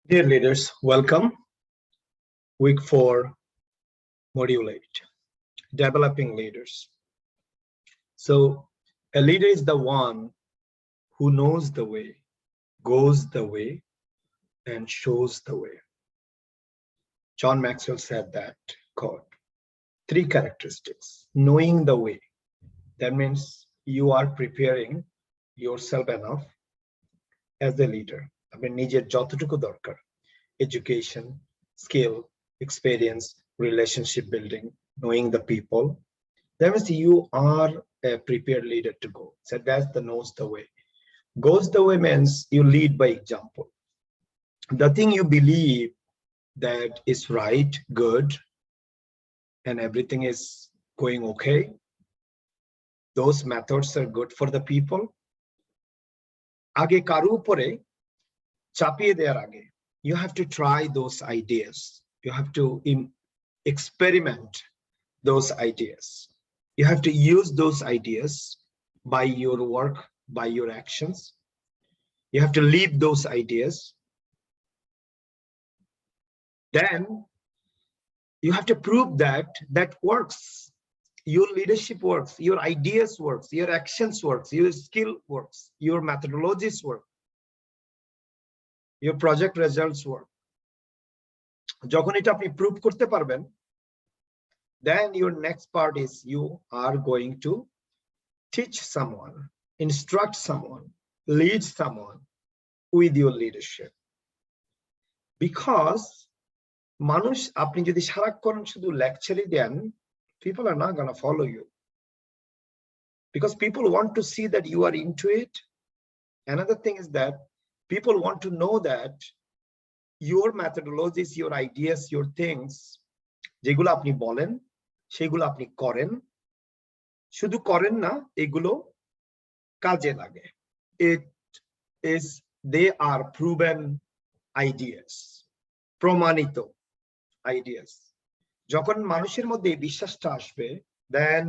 Dear leaders, welcome. Week 4, Module 8, Developing Leaders. So, a leader is the one who knows the way, goes the way, and shows the way. John Maxwell said that quote. 3 characteristics. Knowing the way. That means you are preparing yourself enough as a leader. আপনার নিজের যতটুকু দরকার, education, skill, experience, relationship building, knowing the people. That means you are a prepared leader to go. So that's the knows the way. Goes the way means you lead by example. The thing you believe that is right, good, and everything is going okay, those methods are good for the people. আগে কারো উপরে চাপিয়ে দেওয়ার আগে, you have to try those ideas. You have to experiment those ideas. You have to use those ideas by your work, by your actions. You have to live those ideas. Then you have to prove that that works. Your leadership works, your ideas works, your actions works, your skill works, your methodologies work, your project results work. যখন এটা আপনি prove করতে পারবেন, then your next part is you are going to teach someone, instruct someone, lead someone with your leadership. Because মানুষ আপনি যদি সারাক্ষণ শুধু লেকচারই দেন, people are not going to follow you. Because people want to see that you are into it. Another thing is that people want to know that your methodologies, your ideas, your things, যেগুলো আপনি বলেন সেগুলো আপনি করেন, শুধু করেন না, এগুলো কাজে লাগে. It is, they are proven ideas, প্রমাণিত ideas. যখন মানুষের মধ্যে এই বিশ্বাসটা আসবে, then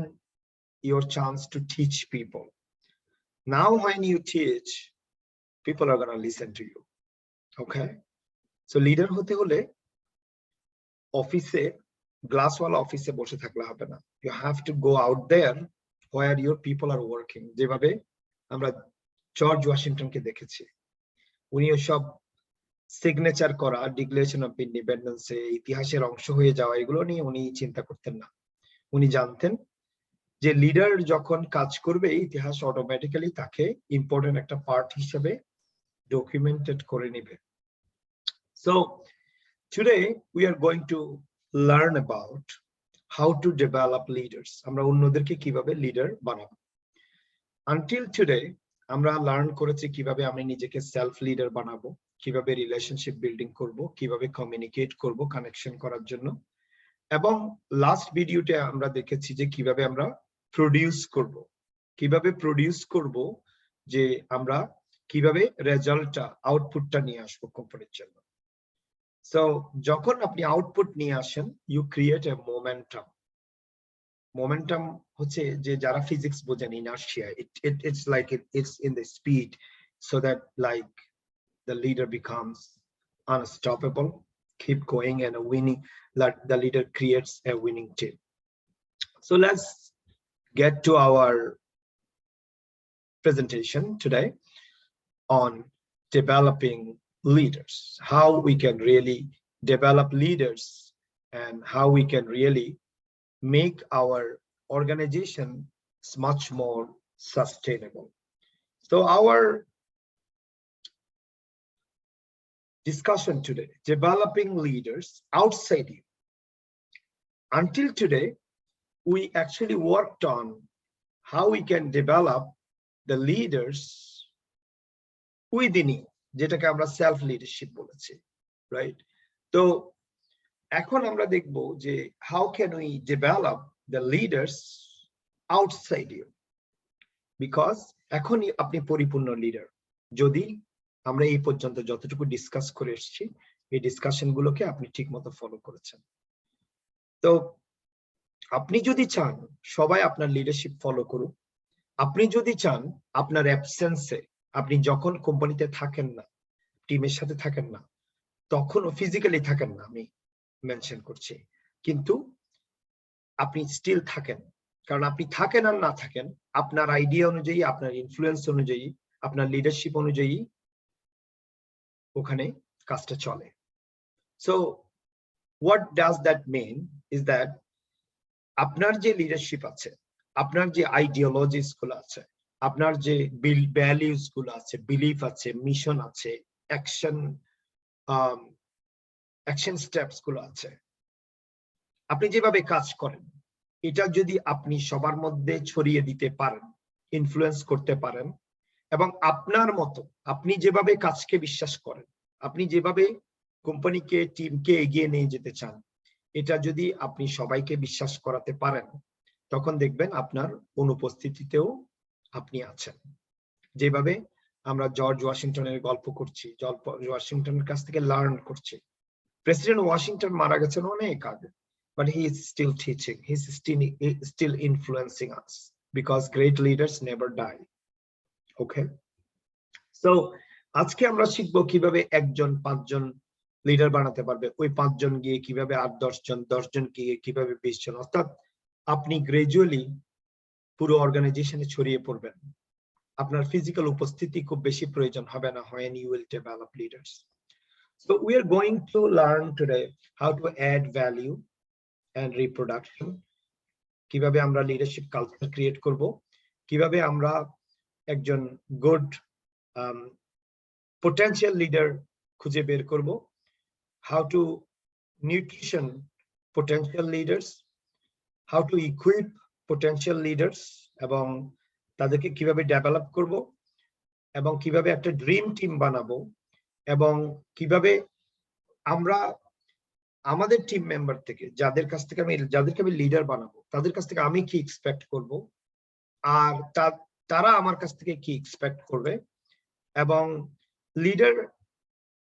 your chance to teach people. Now when you teach, people are going to listen to you. Okay? So leader হতে হলে অফিসে, গ্লাসওয়ালা অফিসে বসে থাকলে হবে না. You have to go out there where your people are working. যেভাবে আমরা জর্জ ওয়াশিংটনকে দেখেছি, উনি সব সিগনেচার করা, ডিক্লারেশন অফ ইন্ডিপেন্ডেন্সে ইতিহাসের অংশ হয়ে যাওয়া, এগুলো নিয়ে উনি চিন্তা করতেন না. উনি জানতেন যে লিডার যখন কাজ করবে, ইতিহাস অটোমেটিক্যালি তাকে ইম্পর্টেন্ট একটা পার্ট হিসেবে ডকুমেন্টেড করে নেবে. So today we are going to learn about how to develop leaders. আমরা অন্যদেরকে কিভাবে লিডার বানাবো. Until today আমরা লার্ন করেছি কিভাবে আমি নিজেকে সেলফ লিডার বানাবো, কিভাবে রিলেশনশিপ বিল্ডিং করব, কিভাবে কমিউনিকেট করব কানেকশন করার জন্য, এবং লাস্ট ভিডিওতে আমরা দেখেছি যে কিভাবে আমরা প্রডিউস করব, কিভাবে প্রডিউস করব, যে আমরা কিভাবে রেজাল্টটা, আউটপুটটা নিয়ে আসবো কোম্পানির জন্য. সো যখন আপনি আউটপুট নিয়ে আসেন, you create a momentum. Momentum হচ্ছে যে যারা ফিজিক্স বোঝেন, inertia, it's like it's in the speed, so that like the leader becomes unstoppable, keep going, and a winning, like the leader creates a winning team. So let's get to our presentation today on developing leaders, how we can really develop leaders and how we can really make our organization much more sustainable. So our discussion today, developing leaders outside you. Until today, we actually worked on how we can develop the leaders within you, যেটাকে আমরা self leadership বলেছি, right? তো এখন আমরা দেখব যে how can we develop the leaders outside you, because এখনই আপনি পরিপূর্ণ লিডার যদি আমরা এই পর্যন্ত যতটুকু ডিসকাস করে এসেছি, এই ডিসকাশন গুলোকে আপনি ঠিকমতো ফলো করেছেন. তো আপনি যদি চান সবাই আপনার লিডারশিপ ফলো করুক, আপনি যদি চান আপনার অ্যাবসেন্সে, আপনি যখন কোম্পানিতে থাকেন না, টিমের সাথে থাকেন না, তখনও ফিজিক্যালি থাকেন না, আমি মেনশন করছি, কিন্তু আপনি স্টিল থাকেন। কারণ আপনি থাকেন আর না থাকেন, আপনার আইডিয়া অনুযায়ী, আপনার ইনফ্লুয়েন্স অনুযায়ী, আপনার লিডারশিপ অনুযায়ী ওখানে কাজটা চলে। So what does that mean is that আপনার যে লিডারশিপ আছে, আপনার যে আইডিওলজিস গুলো আছে, আপনার যে ভ্যালিউস গুলো আছে, বিলিফ আছে, মিশন আছে, অ্যাকশন স্টেপস গুলো আছে, আপনি যেভাবে কাজ করেন, এটা যদি আপনি সবার মধ্যে ছড়িয়ে দিতে পারেন, ইনফ্লুয়েন্স করতে পারেন, এবং আপনার মতো আপনি যেভাবে কাজকে বিশ্বাস করেন, আপনি যেভাবে কোম্পানিকে, টিমকে এগিয়ে নিয়ে যেতে চান, এটা যদি আপনি সবাইকে বিশ্বাস করাতে পারেন, তখন দেখবেন আপনার অনুপস্থিতিতেও আপনি আছেন। যেভাবে আমরা জর্জ ওয়াশিংটনের গল্প করছি, জর্জ ওয়াশিংটনের কাছ থেকে লার্ন করছি। প্রেসিডেন্ট ওয়াশিংটন মারা গেছেন অনেক আগে, but he is still teaching, he's still influencing us, because great leaders never die. Okay, so আজকে আমরা শিখবো কিভাবে একজন 5 জন লিডার বানাতে পারবে, ওই 5 জন গিয়ে কিভাবে 8-10 জন, 10 জন গিয়ে কিভাবে 20 জন, অর্থাৎ আপনি গ্রাজুয়ালি পুরো অর্গানাইজেশনে ছড়িয়ে পড়বেন। আপনার ফিজিক্যাল উপস্থিতি খুব বেশি প্রয়োজন হবে না when you will develop leaders. So we are going to learn today how to add value and reproduction, কিভাবে আমরা লিডারশিপ কালচার ক্রিয়েট করব, কিভাবে আমরা একজন গুড potential leader খুঁজে বের করব, how to nutrition potential leaders, how to equip potential leaders, এবং তাদেরকে কিভাবে ডেভেলপ করব, এবং কিভাবে একটা ড্রিম টিম বানাবো, এবং কিভাবে আমরা আমাদের টিম মেম্বার থেকে, যাদেরকে আমি লিডার বানাবো, তাদের কাছ থেকে আমি কি এক্সপেক্ট করব, আর তারা আমার কাছ থেকে কি এক্সপেক্ট করবে, এবং লিডার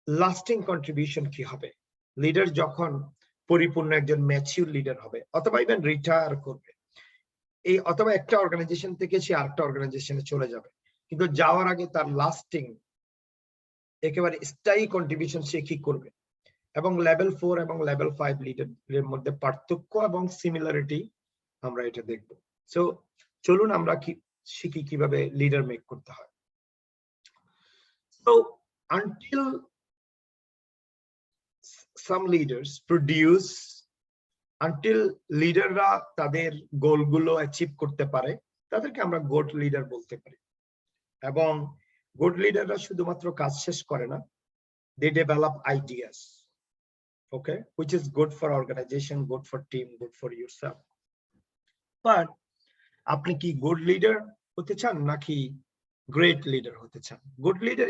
লাস্টিং কন্ট্রিবিউশন কি হবে, লিডার যখন পরিপূর্ণ একজন ম্যাচিউর লিডার হবে, অথবা ইভেন রিটায়ার করবে, এই অথবা একটা অর্গানাইজেশন থেকে সে আরেকটা অর্গানাইজেশনে চলে যাবে, কিন্তু যাওয়ার আগে তার লাস্টিং একেবারে স্থায়ী কন্ট্রিবিউশন সে কি করবে, এবং লেভেল 4 এবং লেভেল 5 লিডারের মধ্যে পার্থক্য এবং সিমিলারিটি আমরা এটা দেখব। সো চলুন আমরা শিখি কিভাবে লিডার মেক করতে হয়। So until some leaders produce, until লিডাররা তাদের গোলগুলো অ্যাচিভ করতে পারে, তাদেরকে আমরা গুড লিডার বলতে পারি। এবং গুড লিডাররা শুধুমাত্র কাজ শেষ করে না, they develop ideas, okay, which is good for organization, good for team, good for yourself. But আপনি কি গুড লিডার হতে চান নাকি গ্রেট লিডার হতে চান? Good leader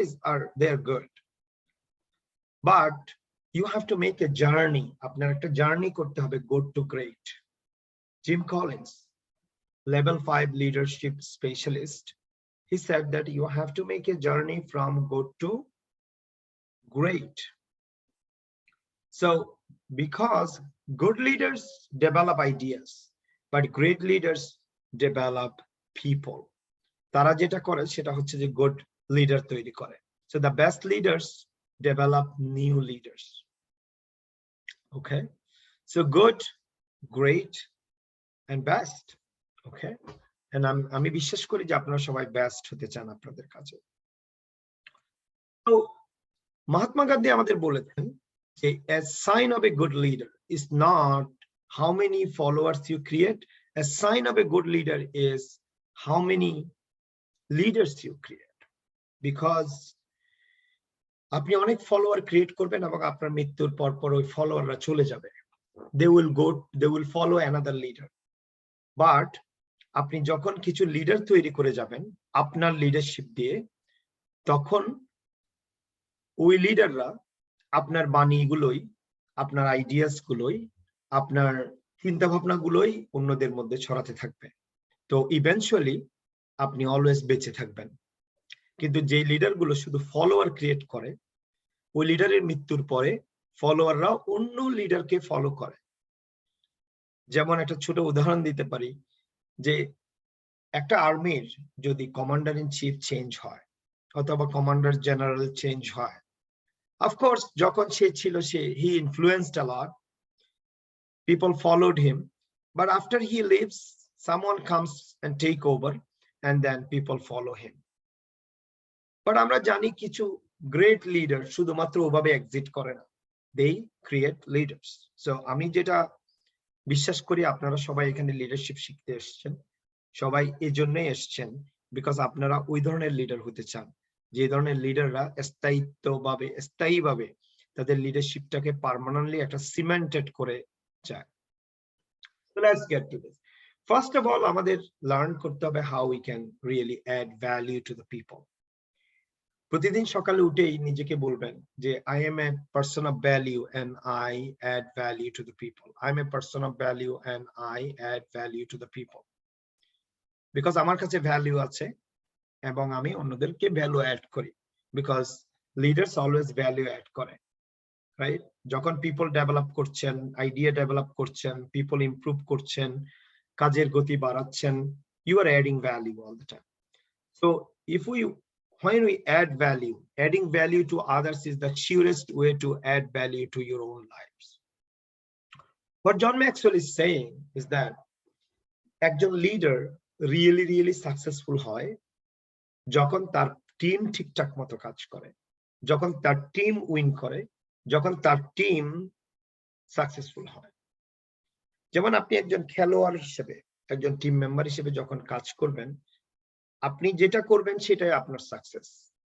they are good, but you have to make a journey. আপনার একটা journey করতে হবে good to great. Jim Collins, level 5 leadership specialist, he said that you have to make a journey from good to great. So because good leaders develop ideas, but great leaders develop people. তারা যেটা করে সেটা হচ্ছে যে good leader তৈরি করে। So the best leaders develop new leaders. Okay, so good, great and best. Okay, and আমি বিশ্বাস করি যে আপনারা সবাই বেস্ট হতে চান আপনাদের কাজে। তো মহাত্মা গান্ধী আমাদের বলেছেন যে a sign of a good leader is not how many followers you create, a sign of a good leader is how many leaders you create. Because আপনি অনেক ফলোয়ার ক্রিয়েট করবেন এবং আপনার মৃত্যুর পর ওই ফলোয়াররা চলে যাবে, they will follow another leader. But আপনি যখন কিছু লিডার তৈরি করে যাবেন আপনার লিডারশিপ দিয়ে, তখন ওই লিডাররা আপনার বাণীগুলোই, আপনার আইডিয়াস গুলোই, আপনার চিন্তা ভাবনা গুলোই অন্যদের মধ্যে ছড়াতে থাকবে। তো ইভেনচুয়ালি আপনি অলওয়েজ বেঁচে থাকবেন। কিন্তু যে লিডার গুলো শুধু ফলোয়ার ক্রিয়েট করে, ওই লিডারের মৃত্যুর পরে ফলোয়াররা অন্য লিডারকে ফলো করে। যেমন একটা ছোট উদাহরণ দিতে পারি, যে একটা আর্মির যদি কমান্ডার ইন চিফ চেঞ্জ হয় অথবা কমান্ডার জেনারেল চেঞ্জ হয়, Of course, যখন সে ছিল he influenced a lot. People followed him. But after he leaves, someone comes and take over, and then people follow him. But আমরা জানি কিছু great leader শুধুমাত্র ওভাবে exit করে না. They create leaders. So আমি যেটা বিশ্বাস করি, আপনারা সবাই এখানে লিডারশিপ শিখতে এসেছেন, সবাই এই জন্যই এসেছেন বিকজ আপনারা ওই ধরনের লিডার হতে চান, যে ধরনের লিডাররা স্থায়ীভাবে তাদের লিডারশিপটাকে পার্মানেন্টলি একটা সিমেন্টেড করে যায়। So let's get to this. First of all, আমাদের লার্ন করতে হবে how we can really add value to the people. প্রতিদিন সকালে উঠেই নিজেকে বলবেন যে I am a person of value and I add value to the people. I am a person of value and I add value to the people. Because আমার কাছে value আছে এবং আমি অন্যদেরকে ভ্যালু অ্যাড করি, because leaders always value add করে, right? যখন people develop করছেন, আইডিয়া ডেভেলপ করছেন, পিপল ইমপ্রুভ করছেন, কাজের গতি বাড়াচ্ছেন, you are adding value all the time. So when we add value, adding value to others is the surest way to add value to your own lives. What John Maxwell is saying is that একজন leader really successful হয় যখন তার team ঠিকঠাক মতো কাজ করে, যখন তার টিম উইন করে, যখন তার টিম সাকসেসফুল হয়। যেমন আপনি একজন খেলোয়াড় হিসেবে, একজন টিম মেম্বার হিসেবে যখন কাজ করবেন, আপনি যেটা করবেন সেটাই আপনার সাকসেস।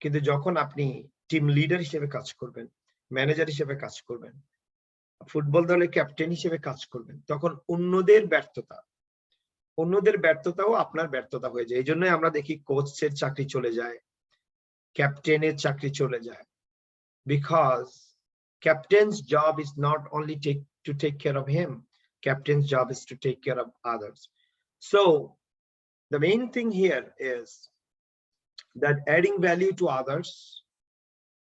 কিন্তু যখন আপনি টিম লিডার হিসেবে কাজ করবেন, ম্যানেজার হিসেবে কাজ করবেন, ফুটবল দলের ক্যাপ্টেন হিসেবে কাজ করবেন, তখন অন্যদের ব্যর্থতাও আপনার ব্যর্থতা হয়ে যায়। এই জন্যই আমরা দেখি কোচের চাকরি চলে যায়, ক্যাপ্টেনের চাকরি চলে যায়, because captain's job is not only to take care of him, captain's job is to take care of others. So the main thing here is that adding value to others,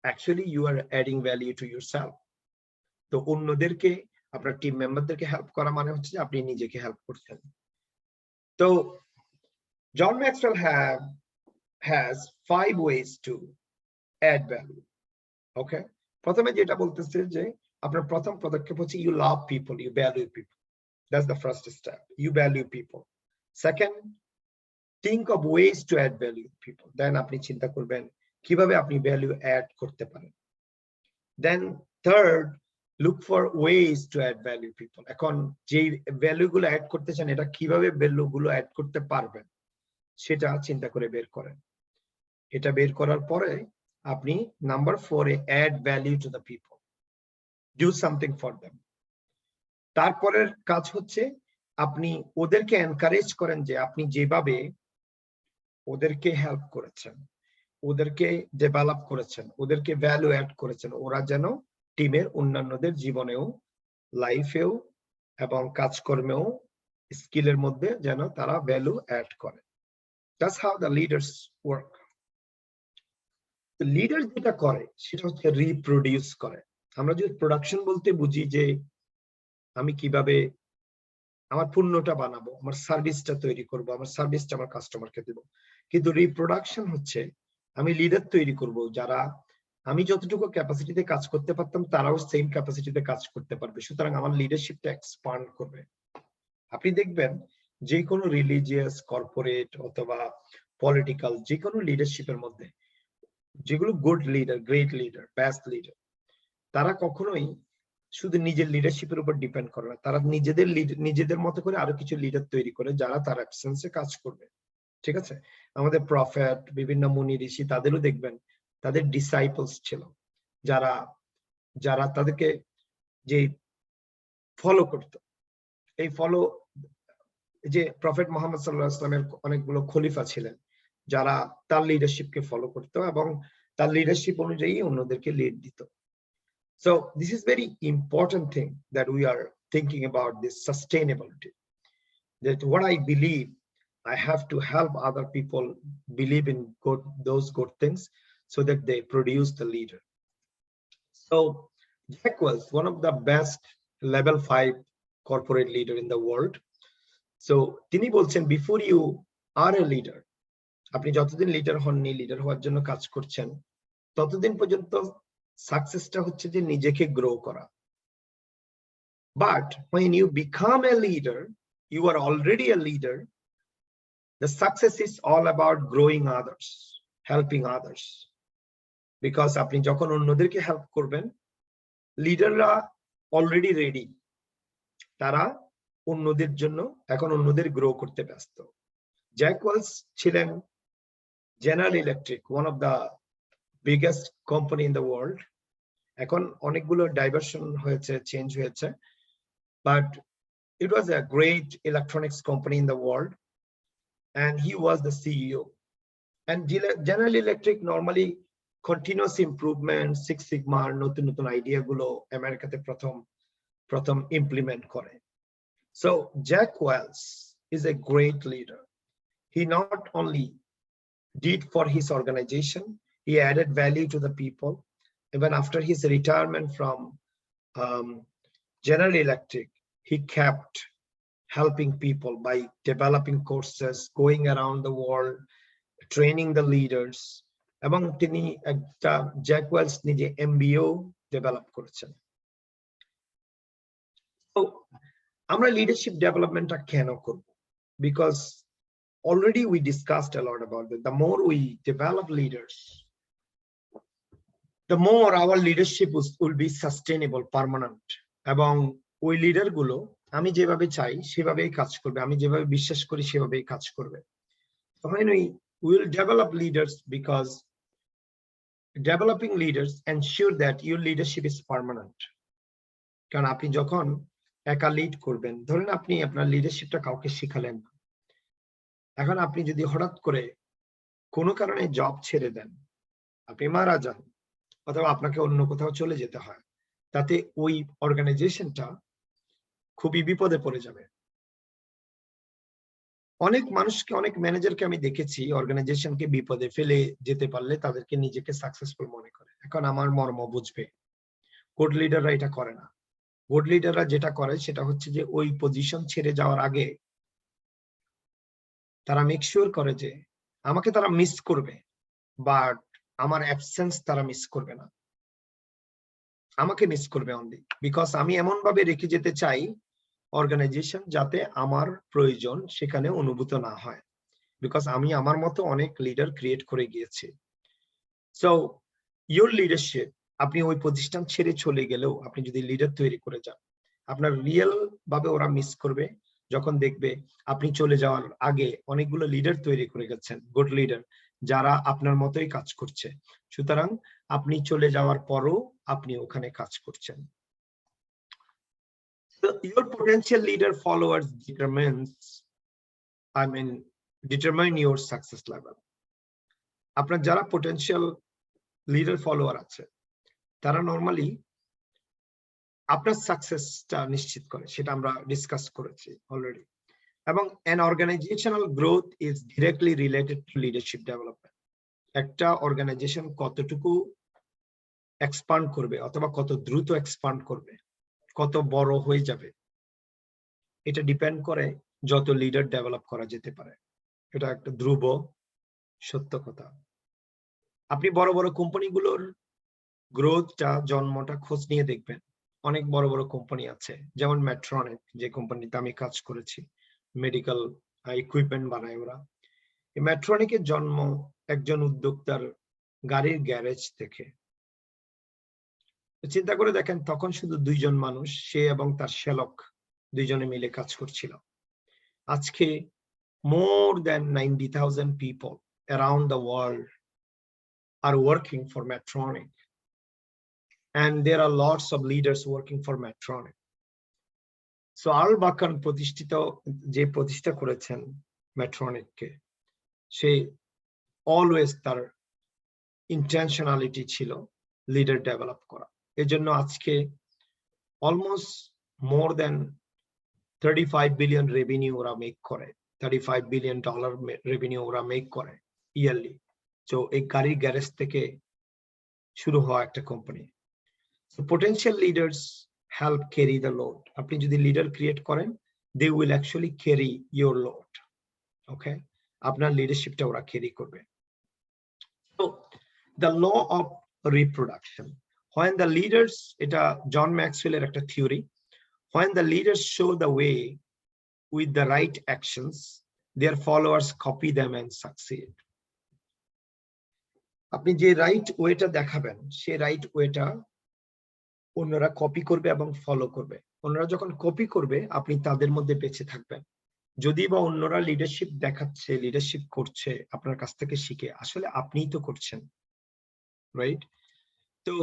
actually you are adding value to yourself. তো অন্যদেরকে, আপনার team মেম্বারদেরকে help করা মানে হচ্ছে আপনি নিজেকে help করছেন। তো John Maxwell has 5 ways to add value. Okay, প্রথমে যেটা বলতেছে যে আপনার প্রথম পদক্ষেপ হচ্ছে you love people, you value people. That's the first step. You value people. Second, think of ways to add value to people. Then আপনি চিন্তা করবেন কিভাবে আপনি ভ্যালু অ্যাড করতে পারেন। Then third, look for ways to add value to people. এখন যে value গুলো অ্যাড করতে চান, এটা কিভাবে ভ্যালু গুলো অ্যাড করতে পারবেন সেটা চিন্তা করে বের করেন। এটা বের করার পরে আপনি number 4 A add value to the people. Do something for them. তারপরের কাজ হচ্ছে আপনি ওদেরকে এনকারেজ করেন যে আপনি যেভাবে ওদেরকে হেল্প করেছেন, ওদেরকে ডেভেলপ করেছেন, ওদেরকে ভ্যালু অ্যাড করেছেন, ওরা যেন টিমের অন্যান্যদের জীবনেও, লাইফেও এবং কাজকর্মেও, স্কিলের মধ্যে যেন তারা ভ্যালু অ্যাড করে। That's how the leaders work. Leader যেটা করে সেটা হচ্ছে রিপ্রোডিউস করে। আমরা যদি প্রোডাকশন বলতে বুঝি যে আমি কিভাবে আমার পণ্যটা বানাবো, আমার সার্ভিসটা তৈরি করব, আমার সার্ভিসটা আমার কাস্টমারকে দেব, কিন্তু রিপ্রোডাকশন হচ্ছে আমি লিডার তৈরি করব যারা আমি যতটুকু ক্যাপাসিটিতে কাজ করতে পারতাম তারাও সেম ক্যাপাসিটিতে কাজ করতে পারবে। সুতরাং আমার লিডারশিপটা এক্সপান্ড করবে। আপনি দেখবেন যে কোনো রিলিজিয়াস, কর্পোরেট অথবা পলিটিক্যাল যে কোনো লিডারশিপের মধ্যে যেগুলো good leader, great leader, best leader, তারা কখনোই শুধু নিজের লিডারশিপের উপর ডিপেন্ড করে না, তারা নিজেদের মতো করে আরো কিছু লিডার তৈরি করে যারা তার অ্যাবসেন্সে কাজ করবে। ঠিক আছে, আমাদের প্রফেট, বিভিন্ন মুনি ঋষি, তাদেরও দেখবেন তাদের ডিসাইপলস ছিল যারা তাদেরকে যে ফলো করতো। এই ফলো, যে প্রফেট মুহাম্মদ সাল্লাল্লাহু আলাইহি ওয়াসাল্লামের অনেকগুলো খলিফা ছিলেন যারা তার লিডারশিপকে ফলো করতো এবং তার লিডারশিপ অনুযায়ী অন্যদেরকে লিড দিত। So this is very important thing that we are thinking about, this sustainability, that what I believe I have to help other people believe in those good things so that they produce the leader. So Jack was one of the best level 5 corporate leader in the world. So তিনি বলছেন before you are a leader, আপনি যতদিন leader হননি, leader হওয়ার জন্য কাজ করছেন, ততদিন পর্যন্ত সাকসেসটা হচ্ছে যে নিজেকে গ্রো করা। But when you become a leader, you are already a leader. The success is all about growing others, helping others. Because আপনি যখন অন্যদেরকে হেল্প করবেন, লিডাররা অলরেডি রেডি, তারা অন্যদের জন্য এখন অন্যদের গ্রো করতে ব্যস্ত। জ্যাক ওয়েলস ছিলেন general electric, one of the biggest company in the world. এখন অনেকগুলো ডাইভার্সন হয়েছে, চেঞ্জ হয়েছে, but it was a great electronics company in the world, and he was the CEO. And General Electric normally continuous improvement, Six Sigma, নতুন নতুন idea গুলো আমেরিকাতে প্রথম implement করে। So Jack Welch is a great leader. He not only did for his organization, he added value to the people. Even after his retirement from General Electric, he kept helping people by developing courses, going around the world, training the leaders. এবং তিনি একটা Jack Wales নিজে MBO develop করেছেন। তো আমরা leadership ডেভেলপমেন্টটা কেন করব? Because already we discussed a lot about it. The more we develop leaders, the more our leadership will be sustainable, permanent. এবং ওই লিডার গুলো আমি যেভাবে চাই সেভাবেই কাজ করবে, আমি যেভাবে বিশ্বাস করি সেভাবেই কাজ করবে। When we will develop leaders, because developing leaders ensure that your leadership is permanent. কারণ আপনি যখন একা লিড করবেন, ধরেন আপনি আপনার লিডারশিপটা কাউকে শিখালেন না, এখন আপনি যদি হঠাৎ করে কোনো কারণে জব ছেড়ে দেন, আপনি মারা যান, অথবা আপনাকে অন্য কোথাও চলে যেতে হয়, তাতে ওই অর্গানাইজেশনটা খুবই বিপদে পড়ে যাবে। অনেক মানুষকে, অনেক ম্যানেজারকে আমি দেখেছি অর্গানাইজেশনকে বিপদে ফেলে যেতে পারলে তাদেরকে নিজেকে সাকসেসফুল মনে করে। এখন আমার মর্ম বুঝবে, গুড লিডাররা এটা করে না। গুড লিডাররা যেটা করে সেটা হচ্ছে যে ওই পজিশন ছেড়ে যাওয়ার আগে তারা মেক শিওর করে যে আমাকে তারা মিস করবে, বাট আমার অ্যাবসেন্স তারা মিস করবে না, আমাকে মিস করবে অনলি বিকজ আমি এমন ভাবে রেখে যেতে চাই অর্গানাইজেশন যাতে আমার প্রয়োজন সেখানে অনুভূত না হয়, বিকজ আমি আমার মতো অনেক লিডার ক্রিয়েট করে গিয়েছি। সো ইউর লিডারশিপ, আপনি ওই প্রতিষ্ঠান ছেড়ে চলে গেলেও আপনি যদি লিডার তৈরি করে যান, আপনার রিয়েল ভাবে ওরা মিস করবে যখন দেখবে আপনি চলে যাওয়ার আগে অনেকগুলো লিডার তৈরি করে গেছেন, গুড লিডার, যারা আপনার মতোই কাজ করছে। সুতরাং আপনি চলে যাওয়ার পরও আপনি ওখানে কাজ করছেন। So your potential leader followers determine your success level. আপনার যারা potential leader follower আছে তারা নরমালি আপনার সাকসেসটা নিশ্চিত করে, সেটা আমরা ডিসকাস করেছি অলরেডি। এবং an organizational growth is directly related to leadership development. একটা অর্গানাইজেশন কতটুকু এক্সপান্ড করবে অথবা কত দ্রুত এক্সপান্ড করবে, কত বড় হয়ে যাবে, এটা ডিপেন্ড করে যত লিডার ডেভেলপ করা যেতে পারে। এটা একটা ধ্রুব সত্য কথা। আপনি বড় বড় কোম্পানিগুলোর গ্রোথটা, জন্মটা খোঁজ নিয়ে দেখবেন। অনেক বড় বড় কোম্পানি আছে, যেমন মেট্রনিক, যে কোম্পানিতে আমি কাজ করেছি, মেডিকেল ইকুইপমেন্ট বানায় ওরা। এই মেট্রনিকের জন্ম একজন উদ্যোক্তার গাড়ির গ্যারেজ থেকে। চিন্তা করে দেখেন, তখন শুধু দুইজন মানুষ, সে এবং তার শ্যালক, দুইজনে মিলে কাজ করছিল। আজকে more than 90,000 people around the world are working for Medtronic, and there are lots of leaders working for Medtronic. So Al Bakan প্রতিষ্ঠা করেছেন মেট্রনিককে, সে অলওয়েজ তার ইন্টেনশনালিটি ছিল লিডার ডেভেলপ করা। এজন্য আজকে অলমোস্ট মোর দেন 35 বিলিয়ন রেভিনিউ ওরা মেক করে, $35 billion রেভিনিউ ওরা মেক করে ইয়ারলি। তো এই গাড়ির গ্যারেজ থেকে শুরু হওয়া একটা company. So potential leaders help carry the load. আপনি যদি লিডার ক্রিয়েট করেন, they will actually carry your load. Okay, আপনার লিডারশিপটা ওরা ক্যারি করবে। So the law of reproduction. when the leaders, এটা জন ম্যাক্সওয়েলের একটা theory, when the leaders show the way with the right actions, their followers copy them and succeed. আপনি যে right ওয়েটা দেখাবেন সেই রাইট ওয়েটা অন্যরা কপি করবে এবং ফলো করবে। অন্যরা যখন কপি করবে আপনি তাদের মধ্যে বেঁচে থাকবেন। যদি বা অন্যরা লিডারশিপ দেখাচ্ছে, লিডারশিপ করছে আপনার কাছ থেকে শিখে, আসলে আপনিই তো করছেন, রাইট? তো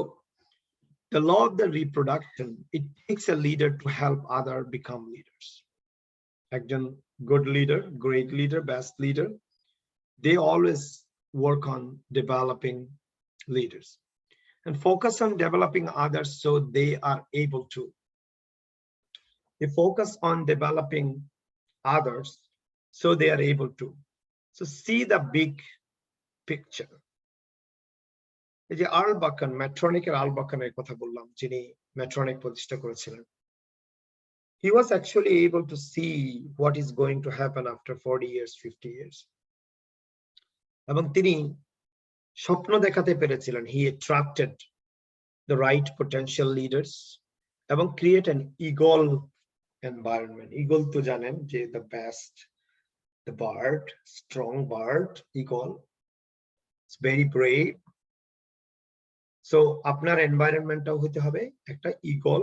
the law of the reproduction, it takes a leader to help other become leaders. Ekjon good leader, great leader, best leader, they always work on developing leaders and focus on developing others so they are able to. They focus on developing others so they are able to. So see the big picture. এই যে Earl বাকান, মেট্রনিকের Earl বাকানের কথা বললাম, যিনি মেট্রনিক প্রতিষ্ঠা করেছিলেন, he was actually able to see what is going to happen after 40 years, 50 years. এবং তিনি স্বপ্ন দেখাতে পেরেছিলেন, he attracted the right potential leaders এবং create an eagle environment. Eagle তো জানেন যে the best, the bird, strong bird, eagle. It's very brave. So আপনার এনভায়রনমেন্টটাও হতে হবে একটা ইগল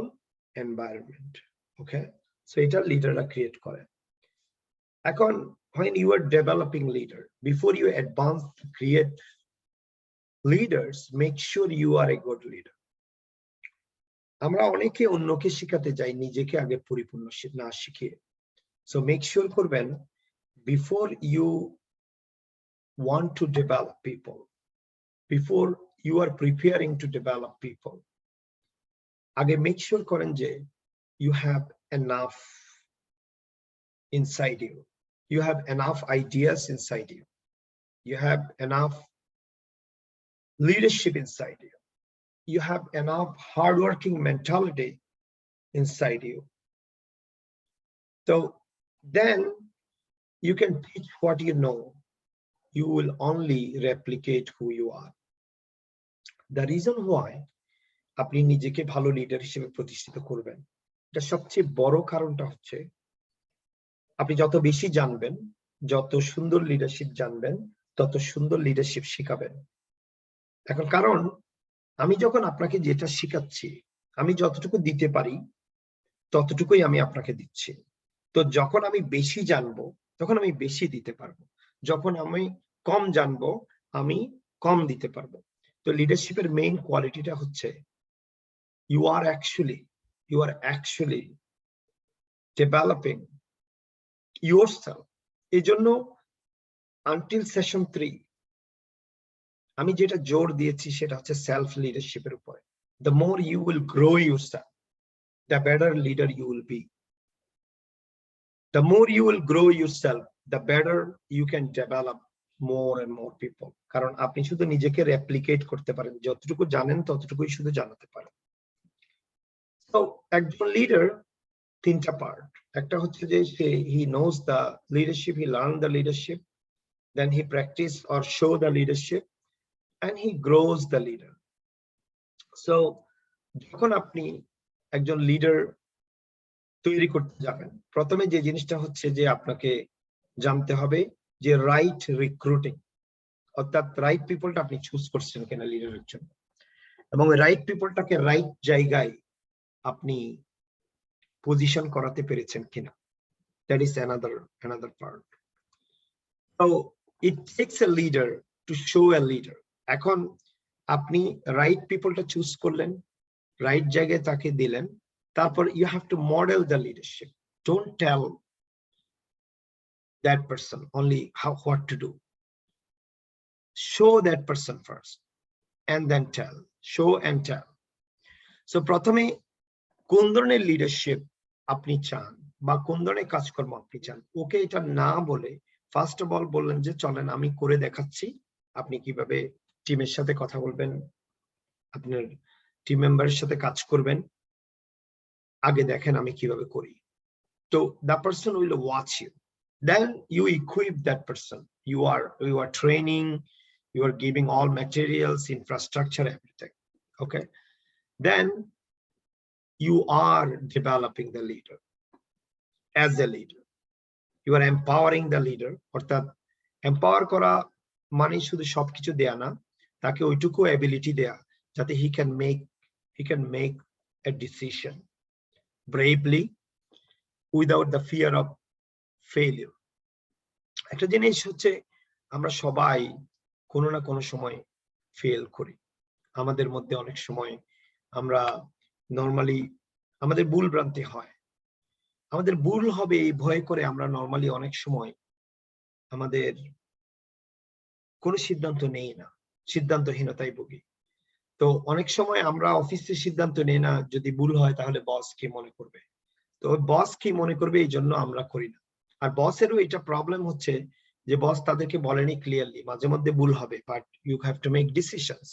এনভায়রনমেন্ট, ওকে? সো এটা লিডাররা ক্রিয়েট করে। এখন when you are developing leader, before you advance to create leaders, make sure you are a good leader. আমরা অনেকে অন্যকে শেখাতে যাই, নিজেকে আগে পরিপূর্ণ না শিখিয়ে। So make sure করবেন before you want to develop people, before you are preparing to develop people, আগে make sure করেন যে you have enough inside you, you have enough ideas inside you, you have enough leadership inside you, you have enough hardworking mentality inside you. So then you can teach what you know, you will only replicate who you are. The reason why আপনি নিজেকে ভালো leader হিসেবে প্রতিষ্ঠিত করবেন, এটা সবচেয়ে বড় কারণটা হচ্ছে আপনি যত বেশি জানবেন, যত সুন্দর লিডারশিপ জানবেন, তত সুন্দর লিডারশিপ শিখাবেন। এখন কারণ আমি যখন আপনাকে যেটা শিখাচ্ছি, আমি যতটুকু দিতে পারি ততটুকুই আমি আপনাকে দিচ্ছি। তো যখন আমি বেশি জানবো তখন আমি বেশি দিতে পারবো, যখন আমি কম জানবো আমি কম দিতে পারবো। তো লিডারশিপের মেইন কোয়ালিটিটা হচ্ছে you are actually developing yourself. এই জন্য until session 3 আমি যেটা জোর দিয়েছি সেটা হচ্ছে সেলফ লিডারশিপের উপরে। The more you will grow yourself, the better leader you will be. The more you will grow yourself, the better you can develop more and more people. কারণ আপনি শুধু নিজেকে রেপ্লিকেট করতে পারেন, যতটুকু জানেন ততটুকুই শুধু জানাতে পারেন। So একজন লিডার তিনটা পার্ট, একটা হচ্ছে যে he knows the leadership, he learned the leadership, then he practice or show the leadership, and he grows the leader. So যখন আপনি একজন লিডার তৈরি করতে যাবেন, প্রথমে যে জিনিসটা হচ্ছে যে আপনাকে জানতে হবে যে রাইট রিক্রুটিং, অর্থাৎ রাইট পিপলটা আপনি চুজ করছেন কিনা লিডারের জন্য, এবং রাইট পিপলটাকে রাইট জায়গায় আপনি পজিশন করাতে পেরেছেন কিনা। That is another part. So it takes a leader to show a leader. এখন আপনি রাইট পিপলটা চুজ করলেন, রাইট জায়গায় তাকে দিলেন, তারপর you have to model the leadership. Don't tell that person only what to do. Show that person first and then tell. Show and tell. So প্রথমে কোন ধরনের লিডারশিপ আপনি চান বা কোন ধরনের কাজকর্ম আপনি চান, ওকে এটা না বলে ফার্স্ট অফ অল বললেন যে চলেন আমি করে দেখাচ্ছি, আপনি কিভাবে টিমের সাথে কথা বলবেন, আপনার টিম মেম্বারের সাথে কাজ করবেন, আগে দেখেন আমি কিভাবে করি। তো the person will watch you, then you equip that person, you are training, you are giving all materials, infrastructure, everything, okay? then you are developing the leader. As a leader, you are empowering the leader. অর্থাৎ empower করা মানে শুধু সবকিছু দেয়া না, তাকে ওইটুকু ability দেয়া যাতে he can make a decision bravely without the fear of failure. একটা জিনিস হচ্ছে আমরা সবাই কোনো না কোনো সময় ফেল করি। আমাদের মধ্যে অনেক সময় আমরা নরমালি আমাদের ভুল ভ্রান্তি হয়। আমাদের ভুল হবে এই ভয় করে আমরা নরমালি অনেক সময় আমাদের কোনো সিদ্ধান্ত নেই না, সিদ্ধান্তহীনতায় ভুগি। তো অনেক সময় আমরা অফিসে সিদ্ধান্ত নেই না, যদি ভুল হয় তাহলে বস কি মনে করবে, তো বস কি মনে করবে এই জন্য আমরা করি না। আর বসেরও এটা প্রবলেম হচ্ছে যে বস তাদেরকে বলেনি ক্লিয়ারলি মাঝে মধ্যে ভুল হবে, but you have to make decisions.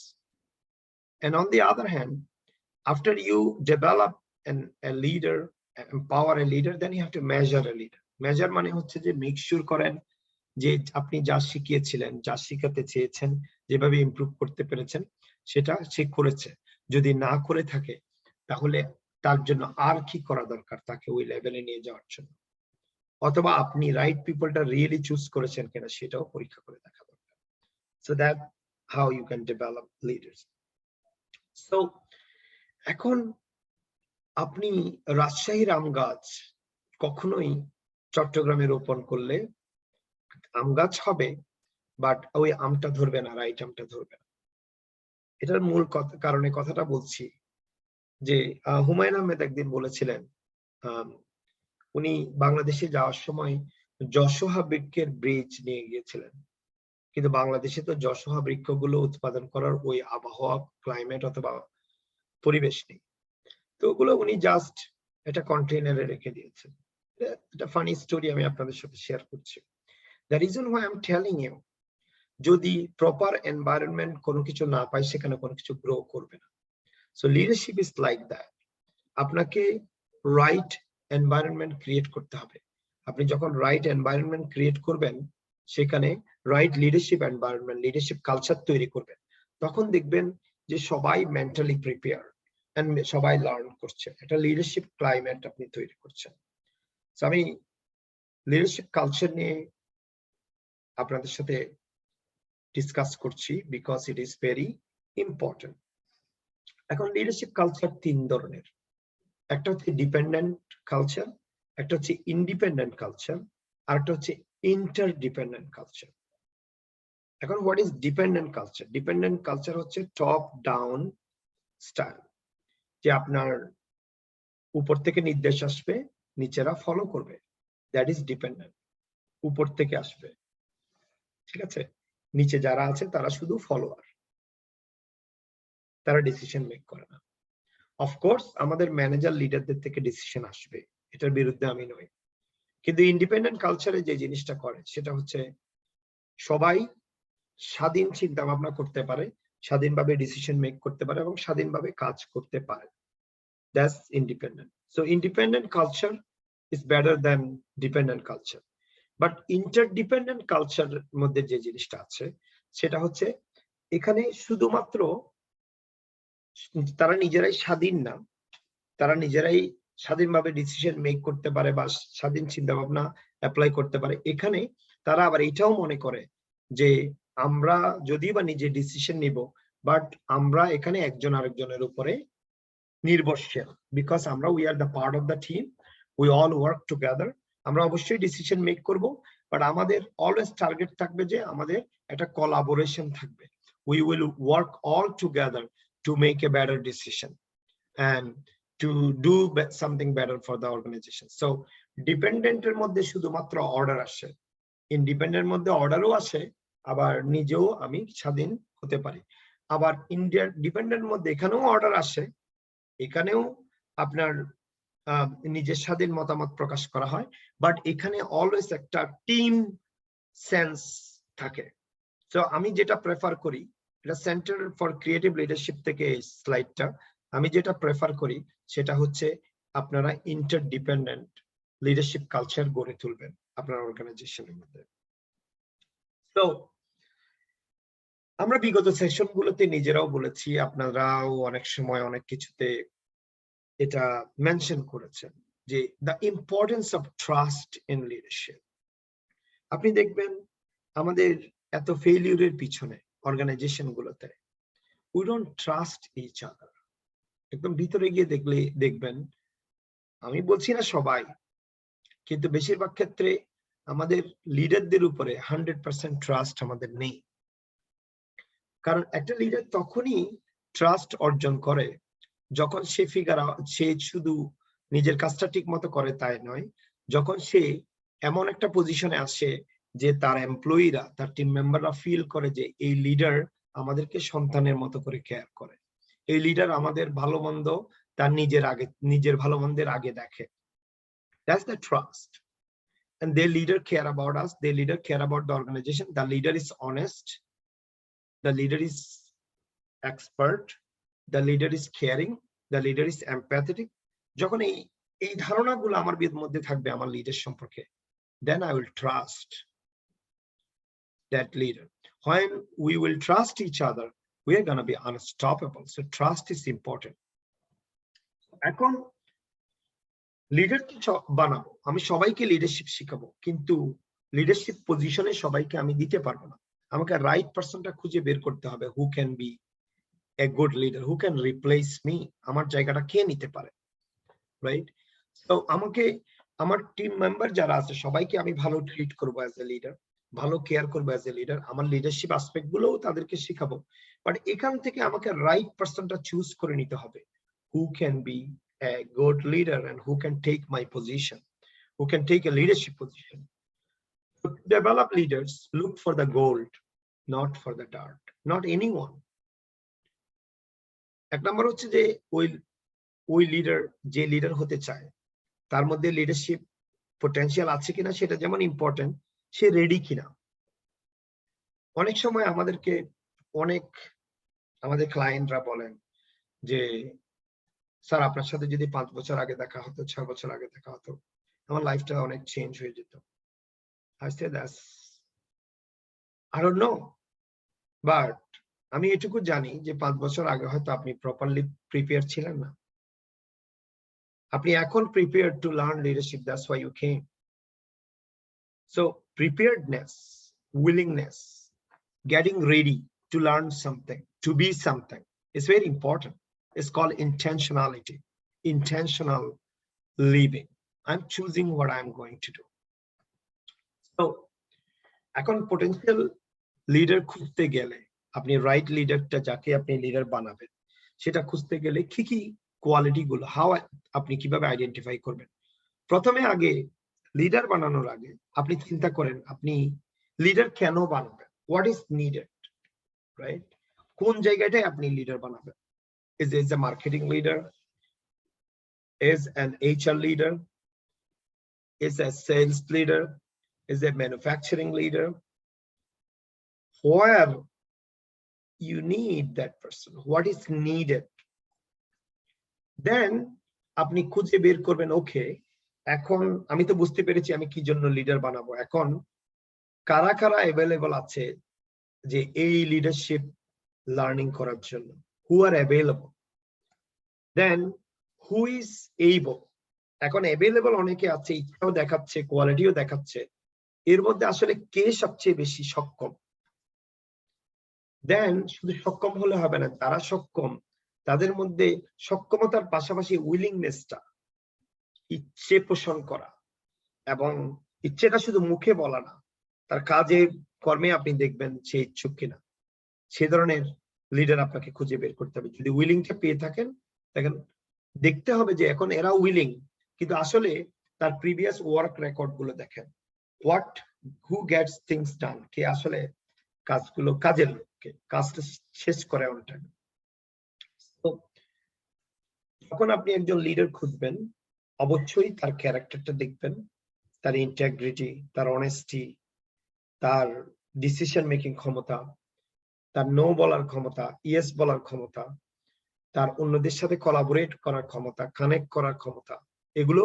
And on the other hand, after you develop a leader, empower a leader, then you have to measure a leader. Measure মানে হচ্ছে যে মেক শিওর করেন যে আপনি যা শিখিয়েছিলেন, যা শিখাতে চেয়েছেন, যেভাবে ইমপ্রুভ করতে পেরেছেন সেটা সে করেছে। যদি না করে থাকে তাহলে তার জন্য আর কি করা দরকার তাকে ওই লেভেলে নিয়ে যাওয়ার জন্য, অথবা আপনি রাইট পিপলটা রিয়েলি চুজ করেছেন কিনা সেটাও পরীক্ষা করে দেখা দরকার। So that how you can develop leaders. So এখন আপনি রাজশাহীর আম গাছ কখনোই চট্টগ্রামে রোপণ করলে আম গাছ হবে, বাট ওই আমটা ধরবে না, রাইট আমটা ধরবে না। এটার মূল কারণে কথাটা বলছি যে হুমায়ুন আহমেদ একদিন বলেছিলেন, উনি বাংলাদেশে যাওয়ার সময় যশোহা বৃক্ষের ব্রিজ নিয়ে গিয়েছিলেন, কিন্তু বাংলাদেশে তো যশোহা বৃক্ষগুলো উৎপাদন করার ওই আবহাওয়া, ক্লাইমেট অথবা পরিবেশ নেই। তো ওগুলো উনি জাস্ট একটা কন্টেইনারে রেখে দিয়েছেন। এটা ফানি স্টোরি আমি আপনাদের সাথে শেয়ার করছি। The reason why I am telling you, যদি প্রপার এনভায়রনমেন্ট কোনো কিছু না পায় সেখানে কোনো কিছু গ্রো করবে না। So leadership is like that. আপনাকে রাইট এনভায়রনমেন্ট ক্রিয়েট করতে হবে। আপনি যখন রাইট এনভায়রনমেন্ট ক্রিয়েট করবেন, সেখানে right leadership environment, leadership culture তৈরি করবেন, তখন দেখবেন যে সবাই মেন্টালি প্রিপেয়ার এন্ড সবাই লার্ন করছে, একটা লিডারশিপ ক্লাইমেট আপনি তৈরি করছেন। আমি লিডারশিপ কালচার নিয়ে আপনাদের সাথে ডিসকাস করছি because it is very important. এখন লিডারশিপ কালচার তিন ধরনের, একটা হচ্ছে ডিপেন্ডেন্ট কালচার, একটা হচ্ছে ইন্ডিপেন্ডেন্ট কালচার, আর একটা হচ্ছে ইন্টারডিপেন্ডেন্ট কালচার। এখন what is dependent culture? Dependent culture হচ্ছে টপ ডাউন স্টাইল, যে আপনার উপর থেকে নির্দেশ আসবে, নিচেরা ফলো করবে, দ্যাট ইজ ডিপেন্ডেন্ট। উপর থেকে আসবে, ঠিক আছে, নিচে যারা আছে তারা শুধু ফলোয়ার, তারা ডিসিশন মেক করে না। অফকোর্স আমাদের ম্যানেজার লিডারদের থেকে ডিসিশন আসবে, এটার বিরুদ্ধে আমি নই, কিন্তু ইন্ডিপেন্ডেন্ট কালচারে যে জিনিসটা করে সেটা হচ্ছে সবাই স্বাধীন চিন্তা ভাবনা করতে পারে, স্বাধীনভাবে ডিসিশন মেক করতে পারে এবং স্বাধীনভাবে কাজ করতে পারে। That's independent. So independent culture is better than dependent culture. But interdependent culture মধ্যে যে জিনিসটা আছে সেটা হচ্ছে এখানে শুধুমাত্র তারা নিজেরাই স্বাধীন না, তারা নিজেরাই স্বাধীনভাবে ডিসিশন মেক করতে পারে বা স্বাধীন চিন্তা ভাবনা অ্যাপ্লাই করতে পারে। এখানে তারা আবার এটাও মনে করে যে আমরা যদি বা নিজে ডিসিশন নিব, বাট আমরা এখানে একজন আরেকজনের উপরে নির্ভরশীল, বিকজ আমরা we are the part of the team, we all work together. আমরা অবশ্যই ডিসিশন মেক করব, বাট আমাদের অলওয়েজ টার্গেট থাকবে যে আমাদের একটা কোলাবোরেশন থাকবে। We will work all together to make a better decision and to do something better for the organization. So dependent এর মধ্যে শুধুমাত্র অর্ডার আসে, ইন্ডিপেন্ডেন্ট মধ্যে অর্ডারও আসে, আবার নিজেও আমি স্বাধীন হতে পারি। আবার ইন্ডিয়ার ডিপেন্ডেন্ট মধ্যে এখানেও অর্ডার আসে, এখানেও আপনার নিজের স্বাধীন মতামত প্রকাশ করা হয়, বাট এখানে অলওয়েজ একটা টিম সেন্স থাকে। তো আমি যেটা প্রেফার করি, এটা সেন্টার ফর ক্রিয়েটিভ লিডারশিপ থেকে এই স্লাইডটা, আমি যেটা প্রেফার করি সেটা হচ্ছে আপনারা ইন্টারডিপেন্ডেন্ট লিডারশিপ কালচার গড়ে তুলবেন আপনার অর্গানাইজেশনের মধ্যে। তো আমরা বিগত সেশন গুলোতে নিজেরাও বলেছি, আপনারাও অনেক সময় অনেক কিছুতে এটা মেনশন করেছেন যে the importance of trust in leadership. আপনি দেখবেন আমাদের এত ফেইলিউরের পিছনে অর্গানাইজেশন গুলোতে we don't trust each other. একদম ভিতরে গিয়ে দেখলে দেখবেন, আমি বলছি না সবাই, কিন্তু বেশিরভাগ ক্ষেত্রে আমাদের লিডারদের উপরে 100% ট্রাস্ট আমাদের নেই। কারণ একটা লিডার তখনই ট্রাস্ট অর্জন করে যখন সে শুধু নিজের কাজটা ঠিক মতো করে তাই নয়, যখন সে এমন একটা পজিশনে আসে যে তার এমপ্লয়িরা, তার টিম মেম্বাররা ফিল করে যে এই লিডার আমাদেরকে সন্তানের মতো করে কেয়ার করে, এই লিডার আমাদের ভালো মন্দ তার নিজের ভালো মন্দের আগে দেখে। That's the trust. And their leader care about us, their leader care about the organization, the leader is honest, the leader is expert, the leader is caring, the leader is empathetic. যখন এই ধারণাগুলো আমার মধ্যে থাকবে আমার leader সম্পর্কে, then I will trust that leader. When we will trust each other, we are going to be unstoppable. So trust is important. এখন leader কি বানাবো, আমি সবাইকে লিডারশিপ শিখাবো, কিন্তু লিডারশিপ পজিশনে সবাইকে আমি দিতে পারবো না। আমাকে রাইট পারসনটা খুঁজে বের করতে হবে, who can be a good leader, who can replace me, আমার জায়গাটা কে নিতে পারে, রাইট? তো আমাকে আমার টিম মেম্বার যারা আছে সবাইকে আমি ভালো ট্রিট করবো অ্যাজ এ লিডার, ভালো কেয়ার করবো অ্যাজ এ লিডার, আমার লিডারশিপ অ্যাসপেক্ট গুলোও তাদেরকে শিখাবো। বাট এখান থেকে আমাকে রাইট পারসনটা চুজ করে নিতে হবে, who can be a good leader and who can take my position, who can take a leadership position. To develop leaders, look for the gold, not for the dart, not anyone. এক নম্বর হচ্ছে যে ওই leader যে leader হতে চায় তার মধ্যে leadership potential আছে কিনা সেটা যেমন ইম্পর্টেন্ট, সে রেডি কিনা। অনেক সময় আমাদের ক্লায়েন্টরা বলেন যে স্যার আপনার সাথে যদি 5 বছর আগে দেখা হতো, 6 বছর আগে দেখা হতো, আমার লাইফটা অনেক চেঞ্জ হয়ে যেত। I say that's I don't know, but আমি এটুকু জানি যে 5 বছর আগে হয়তো আপনি প্রপারলি প্রিপেয়ার ছিলেন না। আপনি এখন prepared to learn leadership, that's why you came. So preparedness, willingness, getting ready to learn something, to be something is very important. It's called intentionality, intentional living. I'm choosing what I'm going to do. So এখন potential leader খুঁজতে গেলে, আপনি right লিডারটা যাকে আপনি leader বানাবেন সেটা খুঁজতে গেলে কি কি কোয়ালিটি গুলো আপনি কিভাবে আইডেন্টিফাই করবেন? প্রথমে আগে লিডার বানানোর আগে আপনি চিন্তা করেন আপনি লিডার কেন বানাবেন, হোয়াট ইজ নিডেড, রাইট? কোন জায়গাটায় আপনি লিডার বানাবেন? is a marketing leader, is an HR leader, is a sales leader, is a manufacturing leader? Where you need that person, what is needed, then আপনি খুঁজে বের করবেন ওকে এখন আমি তো বুঝতে পেরেছি আমি কি জন্য লিডার বানাবো, এখন কারা কারা অ্যাভেলেবল আছে যে এই লিডারশিপ লার্নিং করার জন্য, who are available, then who is able. এখন অ্যাভেলেবল অনেকে আছে, ইচ্ছাও দেখাচ্ছে, কোয়ালিটিও দেখাচ্ছে, এর মধ্যে আসলে কে সবচেয়ে বেশি সক্ষম? দেন শুধু সক্ষম হলে হবে না, তারা সক্ষম তাদের মধ্যে সক্ষমতার পাশাপাশি উইলিংনেসটা, ইচ্ছে পোষণ করা, এবং ইচ্ছেটা শুধু মুখে বলা না, তার কাজে কর্মে আপনি দেখবেন সে ইচ্ছুক কিনা। সে ধরনের লিডার আপনাকে খুঁজে বের করতে হবে। যদি উইলিংটা পেয়ে থাকেন, দেখেন দেখতে হবে যে এখন এরা উইলিং, কিন্তু আসলে তার প্রিভিয়াস ওয়ার্ক রেকর্ড গুলো দেখেন, হু গেটস থিংস ডান, কে আসলে কাজগুলো কাজের লোককে কাজটা শেষ করে অন টাইম। তো যখন আপনি একজন লিডার খুঁজবেন অবশ্যই তার ক্যারেক্টারটা দেখবেন, তার ইন্টিগ্রিটি, তার অনেস্টি, তার ডিসিশন মেকিং ক্ষমতা, তার নো বলার ক্ষমতা, ইয়েস বলার ক্ষমতা, তার অন্যদের সাথে কোলাবোরেট করার ক্ষমতা, কানেক্ট করার ক্ষমতা, এগুলো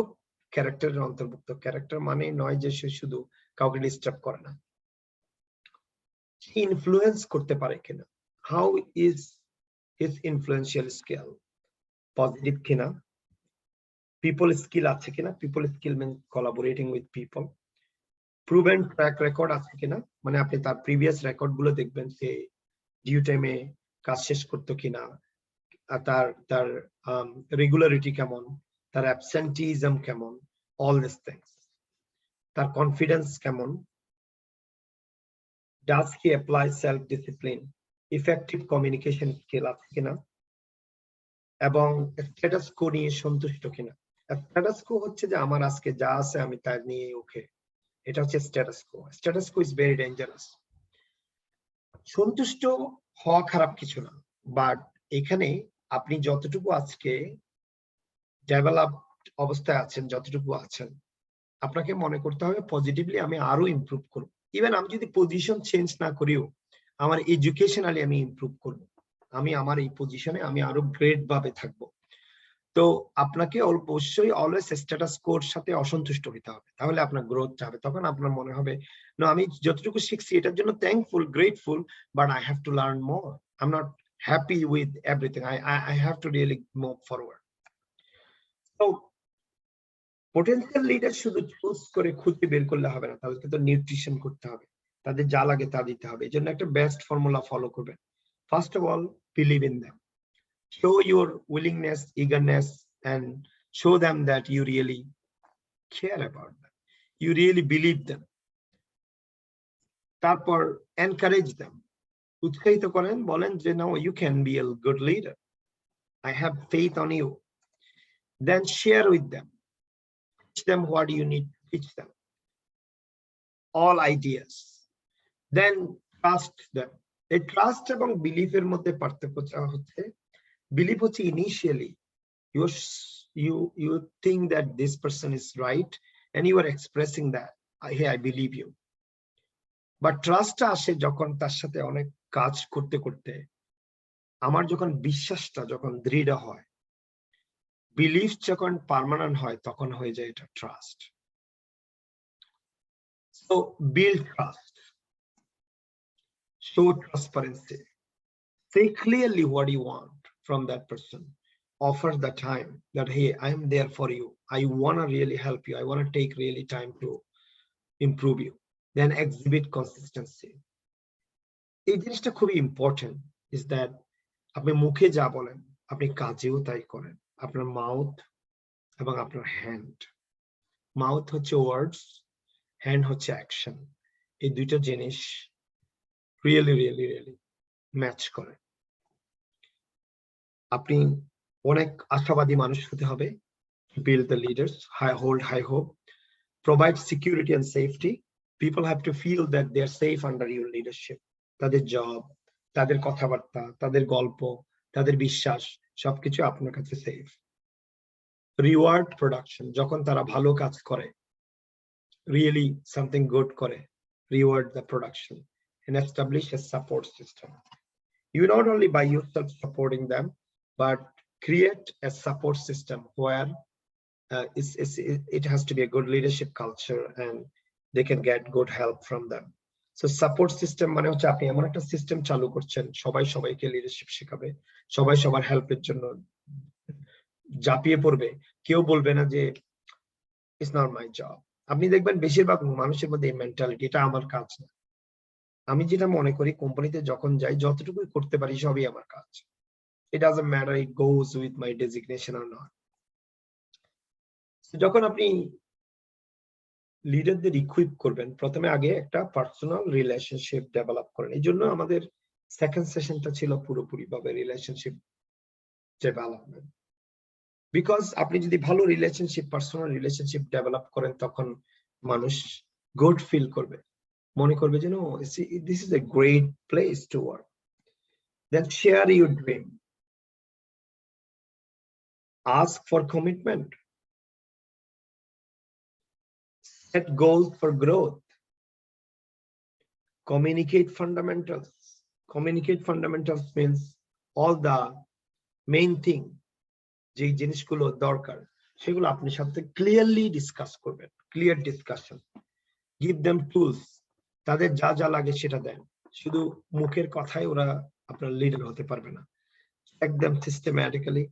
ক্যারেক্টারের অন্তর্ভুক্ত। ক্যারেক্টার মানে নয় যে সে শুধু কাউকে ডিস্টার্ব করে না। ইনফ্লুয়েন্স করতে পারে কিনা, how is his influential skill positive কিনা, পিপল স্কিল আছে কিনা, people skill means collaborating with people, proven track record আছে কিনা, মানে আপনি তার প্রিভিয়াস রেকর্ড গুলো দেখবেন সে ডিউ টাইমে কাজ শেষ করতো কিনা, তার তার রেগুলারিটি কেমন, তার অ্যাবসেন্টিজম কেমন, অল দিস থিংস, তার কনফিডেন্স কেমন, does he apply self discipline, effective communication skill আছে কিনা, এবং স্ট্যাটাস কো নিয়ে সন্তুষ্ট কিনা। স্ট্যাটাস কো হচ্ছে যে আমার আজকে যা আছে আমি তার নিয়ে ওকে, এটা হচ্ছে status co. Status co is very dangerous. সন্তুষ্ট হওয়া খারাপ কিছু না, বাট এখানে আপনি যতটুকু আজকে ডেভেলপড অবস্থায় আছেন, যতটুকু আছেন, আপনাকে মনে করতে হবে পজিটিভলি আমি আরো ইমপ্রুভ করব। ইভেন আমি যদি পজিশন চেঞ্জ না করিও আমার এডুকেশনালি আমি ইমপ্রুভ করব, আমি আমার এই পজিশনে আমি আরো গ্রেট ভাবে থাকবো। তো আপনাকে অবশ্যই অলওয়েজ স্ট্যাটাস কোর সাথে অসন্তুষ্ট হতে হবে, তাহলে আপনার গ্রোথ হবে। তখন আপনার মনে হবে না আমি যতটুকু শিখছি এটার জন্য thankful, grateful, but I have to learn more, I am not happy with everything, I have to really move forward. তো পটেনশিয়াল লিডার শুধু চুজ করে খুঁজে বের করলে হবে না, তাদেরকে তো নিউট্রিশন করতে হবে, তাদের যা লাগে তা দিতে হবে। এই জন্য একটা বেস্ট ফর্মুলা ফলো করবেন। First of all, believe in them, show your willingness, eagerness, and show them that you really care about them, you really believe them. তারপর encourage them, উৎসাহিত করেন, বলেন যে no, you can be a good leader, I have faith on you. Then share with them, teach them what you need to teach them, all ideas. Then trust them. এই trust এবং বিলিফের মধ্যে পার্থক্য হচ্ছে, believe হচ্ছে initially you think that this person is right and you are expressing that, hey, I believe you. But trust আসে যখন তার সাথে অনেক কাজ করতে করতে আমার যখন বিশ্বাসটা যখন দৃঢ় হয়, বিলিফ যখন পার্মানেন্ট হয়, তখন হয়ে যায় এটা trust. So build trust, show transparency, say clearly what you want from that person, offer the time that hey, I am there for you, I want to really help you, I want to take really time to improve you. Then exhibit consistency. এই জিনিসটা খুবই important, is that আপনি মুখে যা বলেন আপনি কাজেও তাই করেন। আপনার মাউথ এবং আপনার হ্যান্ড, মাউথ হচ্ছে ওয়ার্ডস, হ্যান্ড হচ্ছে অ্যাকশন, এই দুইটা জিনিস রিয়েলি রিয়েলি রিয়েলি ম্যাচ করে। আপনি অনেক আশাবাদী মানুষ হতে হবে, build the leaders, hold high hope, provide security and safety. People have to feel that they are safe under your leadership. তাদের জব, তাদের কথাবার্তা, তাদের গল্প, তাদের বিশ্বাস সবকিছু আপনার কাছে সেফ। রিওয়ার্ড প্রোডাকশন, যখন তারা ভালো কাজ করে, রিয়েলি সামথিং গুড করে, reward the production and establish a support system. You not only by yourself supporting them, but create a support system where it has to be a good leadership culture and they can get good help from them. So support system মানে হচ্ছে আপনি এমন একটা system চালু করছেন, সবাই সবাইকে leadership শেখাবে, সবাই সবার হেল্পের জন্য ঝাঁপিয়ে পড়বে, কেউ বলবে না যে ইটস নট মাই জব। আপনি দেখবেন বেশিরভাগ মানুষের মধ্যে এই মেন্টালিটি, এটা আমার কাজ না। আমি যেটা মনে করি, কোম্পানিতে যখন যাই যতটুকুই করতে পারি সবই আমার কাজ, it doesn't matter it goes with my designation or not. যখন আপনি লিডারদের ইকুইপ করবেন, প্রথমে আগে একটা পার্সোনাল রিলেশনশিপ ডেভেলপ করেন। এই জন্য আমাদের সেকেন্ড সেশনটা ছিল পুরোপুরি ভাবে রিলেশনশিপ ডেভেলপমেন্ট, বিকজ আপনি যদি ভালো রিলেশনশিপ, পার্সোনাল রিলেশনশিপ ডেভেলপ করেন, তখন মানুষ গুড ফিল করবে, মনে করবে যে no, this is a great place to work. Then share your dream, ask for commitment, set goals for growth, communicate fundamentals. Communicate fundamentals means all the main thing, যে জিনিসগুলো দরকার সেগুলো আপনি সাথে ক্লিয়ারলি ডিসকাস করবেন, clear discussion. Give them tools, তাদের যা যা লাগে সেটা দেন। শুধু মুখের কথায় ওরা আপনার লিডার হতে পারবে না। একদম সিস্টেম্যাটিক্যালি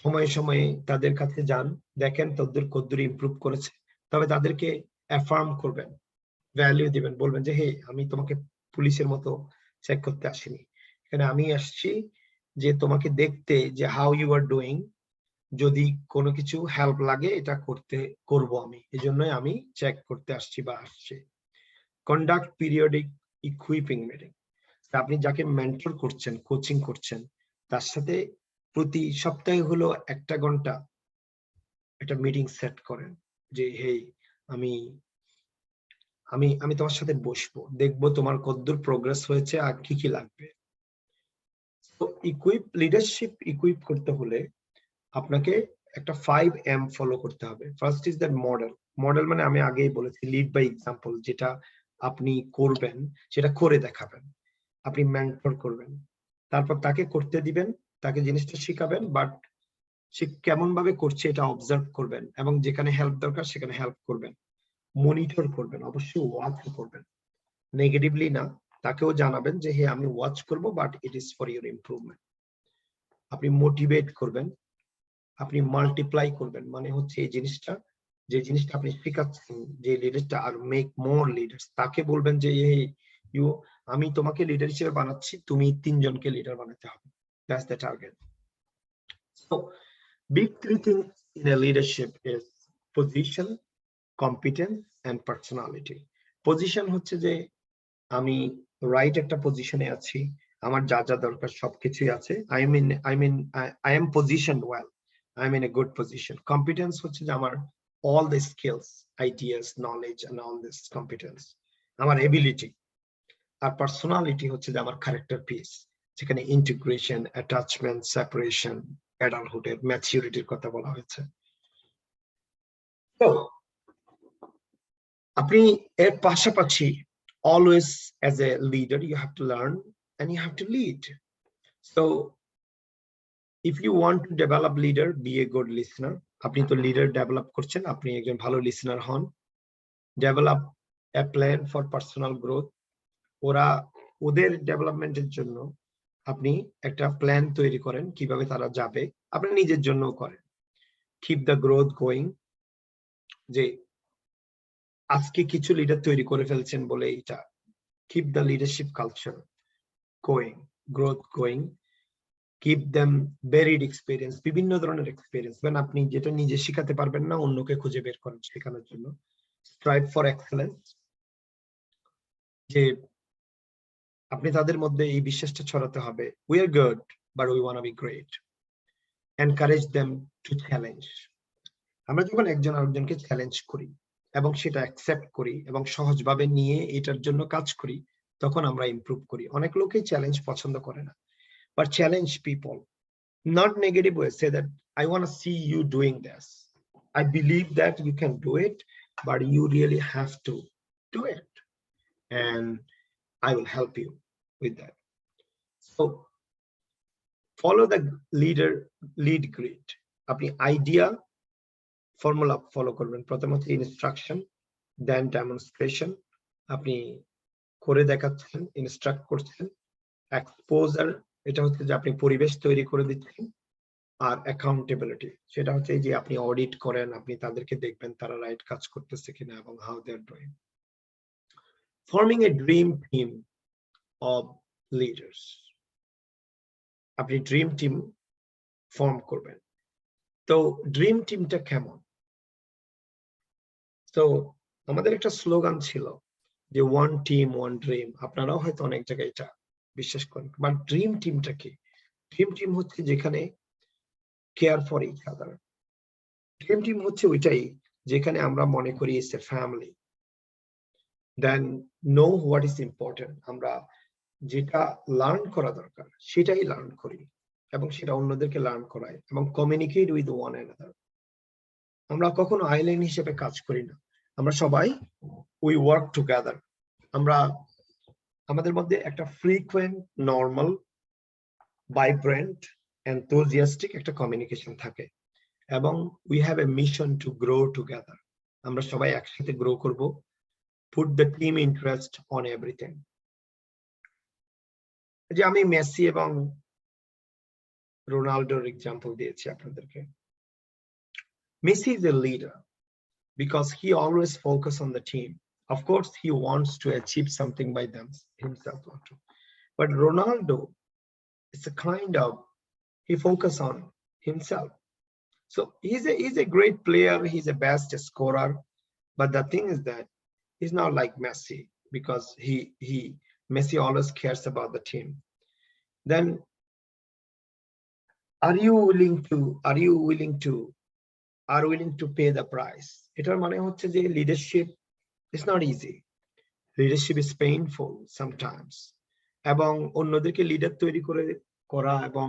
সময়ে সময়ে তাদের কাছে যান, দেখেন তাদের কতদূর ইমপ্রুভ করেছে। তবে তাদেরকে অ্যাফার্ম করবেন, ভ্যালু দিবেন, বলবেন যে হে আমি তোমাকে পুলিশের মতো চেক করতে আসিনি, এখানে আমি আসছি যে তোমাকে দেখতে যে হাউ ইউ আর ডুইং, যদি কোনো কিছু হেল্প লাগে এটা করব আমি, এজন্যই আমি চেক করতে আসছি বা আসছি। কন্ডাক্ট পিরিয়ডিক ইকুইপিং মিটিং, আপনি যাকে মেন্টর করছেন, কোচিং করছেন, তার সাথে প্রতি সপ্তাহে হলো 1 ঘন্টা একটা মিটিং সেট করেন যে হেই আমি আমি আমি তোমার সাথে বসবো, দেখবো তোমার কতদূর প্রোগ্রেস হয়েছে আর কি কি লাগবে। তো লিডারশিপ ইকুইপ করতে হলে আপনাকে একটা 5M ফলো করতে হবে। First is that model. Model মানে আমি আগেই বলেছি লিড বাই এক্সাম্পল, যেটা আপনি করবেন সেটা করে দেখাবেন, আপনি মেন্টর করবেন, তারপর তাকে করতে দিবেন, তাকে জিনিসটা শিখাবেন, বাট সে কেমন ভাবে করছে এটা অবজার্ভ করবেন, এবং যেখানে হেল্প দরকার সেখানে হেল্প করবেন, মনিটর করবেন, অবশ্যই ওয়াচ করবেন, নেগেটিভলি না, তাকেও জানাবেন যে হ্যাঁ আমি ওয়াচ করব but it is for your improvement. আপনি মোটিভেট করবেন, আপনি মাল্টিপ্লাই করবেন, মানে হচ্ছে এই জিনিসটা, যে জিনিসটা আপনি শেখাচ্ছেন, যে লিডারটা আর মেক মোর লিডার্স, তাকে বলবেন যে ইউ আমি তোমাকে লিডার হিসেবে বানাচ্ছি, তুমি 3 জনকে লিডার বানাতে হবে, that's the target. So big 3 things in a leadership is position, competence and personality. Position হচ্ছে যে আমি রাইট একটা পজিশনে আছি, আমার যা যা দরকার সবকিছুই আছে, I am positioned well, I am in a good position. Competence হচ্ছে যে আমার all the skills, ideas, knowledge and all this competence, আমার ability। আর পার্সোনালিটি হচ্ছে যে আমার ক্যারেক্টার পিস, যেখানে ইন্টিগ্রেশন, অ্যাটাচমেন্ট, সেপারেশন, অ্যাডাল্টহুডের ম্যাচিউরিটির কথা বলা হয়েছে। তো আপনি এর পাশাপাশি always as a leader you have to learn and you have to lead. So if you want to develop leader, be a good listener. আপনি তো লিডার ডেভেলপ করছেন, আপনি একজন ভালো লিসনার হন। Develop a plan for personal growth. ওদের ডেভেলপমেন্টের জন্য আপনি একটা প্ল্যান তৈরি করেন কিভাবে তারা যাবে, আপনি নিজের জন্য করেন। কিপ দ্য গ্রোথ গোয়িং, যে আজকে কিছু লিডার তৈরি করে ফেলছেন বলে এটা, keep the leadership culture going, growth going, keep them varied experience, বিভিন্ন ধরনের এক্সপিরিয়েন্স, মানে আপনি যেটা নিজে শিখাতে পারবেন না অন্যকে খুঁজে বের করেন শেখানোর জন্য। স্ট্রাইভ ফর এক্সেলেন্স, যে আপনি তাদের মধ্যে এই বিশ্বাসটা ছড়াতে হবে, we are good but we want to be great. Encourage them to challenge, আমরা যখন একজন আরেকজনকে চ্যালেঞ্জ করি এবং সেটা অ্যাকসেপ্ট করি এবং সহজভাবে নিয়ে এটার জন্য কাজ করি, তখন আমরা ইমপ্রুভ করি। অনেক লোকই চ্যালেঞ্জ পছন্দ করে না, but challenge people, not negative way, say that I want to see you doing this, I believe that you can do it, but you really have to do it and I will help you with that. So follow the lead grid, আপনি idea formula follow করবেন। প্রথম হচ্ছে instruction, দেন demonstration, আপনি করে দেখাচ্ছেন, instruct করছেন। Exposure, এটা হচ্ছে যে আপনি পরিবেশ তৈরি করে দিচ্ছেন। আর অ্যাকাউন্টেবিলিটি, সেটা হচ্ছে যে আপনি অডিট করেন, আপনি তাদেরকে দেখবেন তারা রাইট কাজ করতেছে কিনা এবং how they are doing. Forming a dream team of leaders, আপনি ড্রিম টিম ফর্ম করবেন। তো ড্রিম টিমটা কেমন? তো আমাদের একটা স্লোগান ছিল যে ওয়ান টিম ওয়ান ড্রিম, আপনারাও হয়তো অনেক জায়গায় এটা বিশ্বাস করেন, বাট ড্রিম টিমটা কি? ড্রিম টিম হচ্ছে যেখানে care for each other. Dream team হচ্ছে ওইটাই যেখানে আমরা মনে করি it's a family, then know what is important, আমরা যেটা লার্ন করা দরকার সেটাই লার্ন করি এবং সেটা অন্যদেরকে লার্ন করাই এবং কমিউনিকেট উইথ ওয়ান অ্যানাদার। আমরা কখনো আইল্যান্ড হিসেবে কাজ করি না, আমরা সবাই উই ওয়ার্ক টুগেদার। আমরা আমাদের মধ্যে একটা ফ্রিকুয়েন্ট, নর্মাল, ভাইব্রেন্ট, এনথুজিয়াস্টিক একটা কমিউনিকেশন থাকে এবং we have a mission to grow together. আমরা সবাই একসাথে গ্রো করব, put the team interest on everything. যে আমি মেসি এবং রোনাল্ডোর এক্সাম্পল দিয়েছি আপনাদেরকে। Messi is a leader because he always focus on the team. Of course, he wants to achieve something by himself. But Ronaldo is a kind of, he focus on himself. So he's a great player. He's a best scorer. But the thing is that he's not like Messi because Messi always cares about the team. Then are you willing to pay the price? এটার মানে হচ্ছে যে leadership is not easy. Leadership is painful sometimes. এবং অন্যদেরকে leader তৈরি করা এবং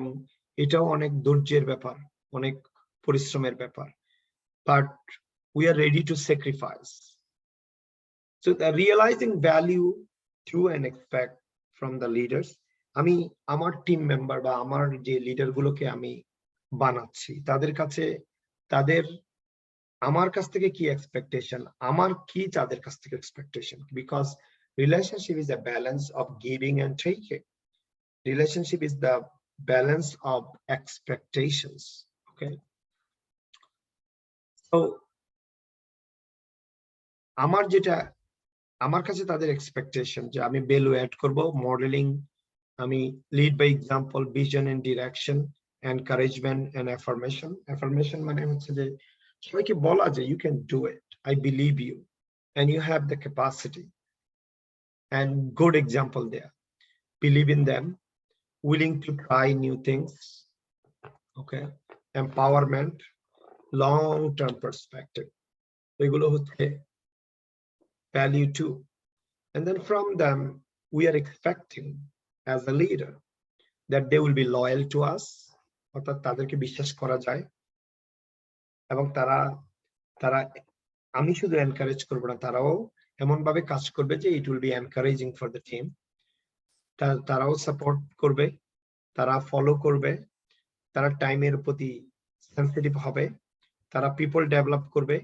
এটাও অনেক ধৈর্যের ব্যাপার, অনেক পরিশ্রমের ব্যাপার। But we are ready to sacrifice. So the realizing value through and expect from the leaders. আমি আমার টিম মেম্বার বা আমার যে লিডার গুলোকে আমি বানাচ্ছি তাদের আমার কাছ থেকে কি এক্সপেকটেশন, আমার কি তাদের কাছ থেকে expectation, because relationship is a balance of giving and taking. Relationship is the balance of expectations. Okay, so আমার কাছে তাদের এক্সপেকটেশন যে আমি ভ্যালু অ্যাড করব, মডেলিং, আমি lead by example, vision and direction, encouragement and affirmation. Affirmation মানে হচ্ছে যে সবাইকে বলা যে you can do it, I believe you and you have the capacity, and good example there. Believe in them, willing to try new things. Okay, empowerment, long-term perspective. এগুলো হচ্ছে value too. And then from them, we are expecting as a leader that they will be loyal to us. অর্থাৎ তাদেরকে বিশ্বাস করা যায় এবং তারা আমি শুধু এনকারেজ করবো না, তারাও এমন ভাবে কাজ করবে যে it will be encouraging for the team. তারাও সাপোর্ট করবে, তারা ফলো করবে, তারা টাইমের প্রতি সেনসিটিভ হবে, তারা পিপল ডেভেলপ করবে,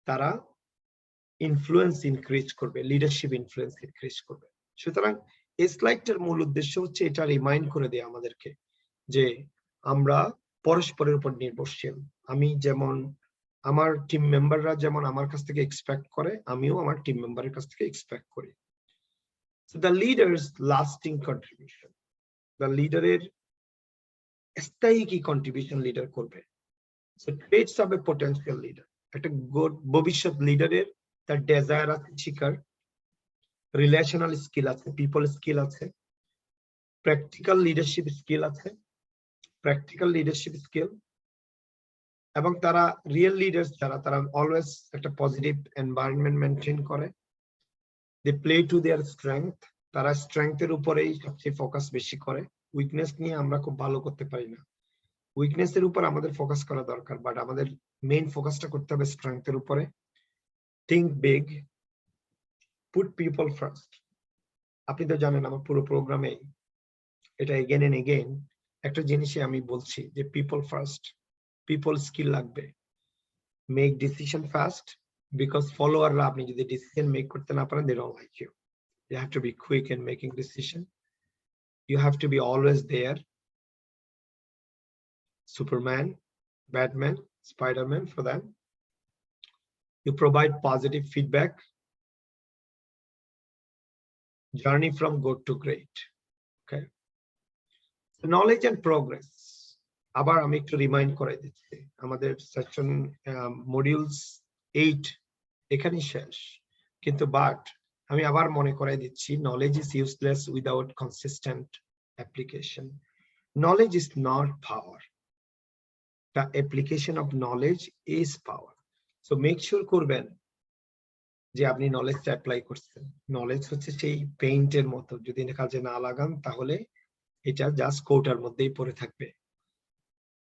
তারা ইনফ্লুয়েন্স ইনক্রিজ করবে, লিডারশিপ ইনফ্লুয়েন্স ইনক্রিজ করবে। সুতরাং এই স্লাইডটার মূল উদ্দেশ্য হচ্ছে এটা রিমাইন্ড করে দেয়া আমাদেরকে যে আমরা পরস্পরের উপর নির্ভরশীল। আমি যেমন, আমার টিম মেম্বাররা যেমন আমার কাছ থেকে এক্সপেক্ট করে, আমিও আমার টিম মেম্বারের কাছ থেকে এক্সপেক্ট করি। So the leader's lasting contribution, the leader-এর স্থায়ী কি কন্ট্রিবিউশন লিডার করবে। So traits of a potential leader, একটা গুড ভবিষ্যৎ লিডারের তার ডেজায়ার আছে, শিকার, রিলেশনাল স্কিল আছে, পিপল স্কিল আছে, প্র্যাকটিক্যাল লিডারশিপ স্কিল আছে, প্র্যাকটিক্যাল লিডারশিপ স্কিল, এবং তারা রিয়েল লিডার্স যারা, তারা অলওয়েজ একটা পজিটিভ এনভায়রনমেন্ট মেনটেন করে। They play to their strength, তারা স্ট্রেংথের উপরেই সবচেয়ে ফোকাস বেশি করে। উইকনেস নিয়ে আমরা খুব ভালো করতে পারি না, উইকনেসের উপর আমাদের ফোকাস করা দরকার, বাট আমাদের মেইন ফোকাসটা করতে হবে স্ট্রেংথের উপরে। Think big, put people first. আপনি তো জানেন আমার পুরো প্রোগ্রামে এটা এগেন এন্ড এগেন একটা জিনিসই আমি বলছি যে পিপল ফার্স্ট, পিপল স্কিল লাগবে। মেক ডিসিশন ফাস্ট, বিকজ ফলোয়াররা আপনি যদি ডিসিশন মেক করতে না পারেন, they don't like you. You have to be quick in making decision. You have to be always there. Superman, Batman, Spider-Man for them. You provide positive feedback. Journey from good to great. Okay. So knowledge and progress. আবার আমি একটু remind করে দিচ্ছি, আমাদের section modules 8 এখানেই শেষ, কিন্তু but আমি আবার মনে করাই দিচ্ছি, knowledge is useless without consistent application. Knowledge is not power. The application of knowledge is power. So make sure করবেন যে আপনি নলেজটা অ্যাপ্লাই করছেন। নলেজ হচ্ছে সেই পেইন্টের মতো, যদি কাজে না লাগান তাহলে এটা জাস্ট কোটার মধ্যেই পড়ে থাকবে।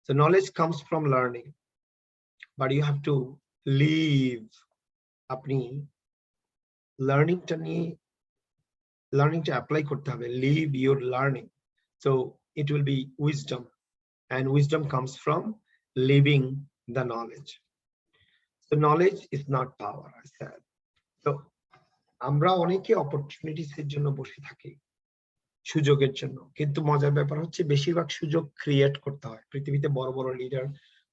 So knowledge comes from learning, but you have to live. আপনি লার্নিংটা নিয়ে, লার্নিংটা অ্যাপ্লাই করতে হবে, live your learning. So it will be wisdom, and wisdom comes from living the knowledge. So knowledge is not power, I said. So আমরা অনেকে opportunities এর জন্য বসে থাকি, সুযোগের জন্য, কিন্তু মজার ব্যাপার হচ্ছে বেশিরভাগ সুযোগ ক্রিয়েট করতে হয়। পৃথিবীতে বড় বড় লিডার,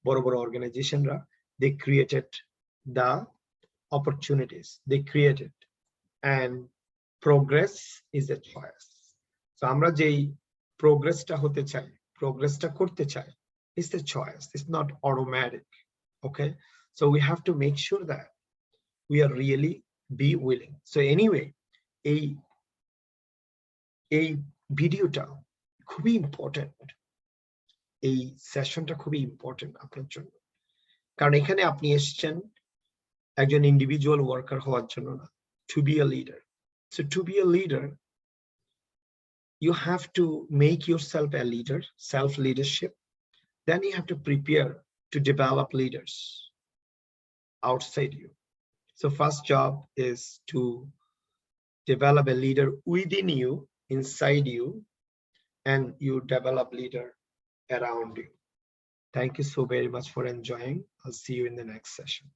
বড় বড় অর্গানাইজেশনরা, they created the opportunities, they created, and progress is a choice. So আমরা যেই প্রোগ্রেসটা হতে চাই, প্রোগ্রেসটা করতে চাই, it's a choice, it's not automatic. Okay, so we have to make sure that we are really be willing. So anyway, এই ভিডিওটা খুবই important, এই সেশনটা খুবই ইম্পর্টেন্ট আপনার জন্য, কারণ এখানে আপনি এসেছেন একজন ইন্ডিভিজুয়াল ওয়ার্কার হওয়ার জন্য না, to be a leader. So to be a leader, you have to make yourself a leader, self leadership. Then you have to prepare to develop leaders outside you. So first job is to develop a leader within you, inside you, and you develop leader around you. Thank you so very much for enjoying. I'll see you in the next session.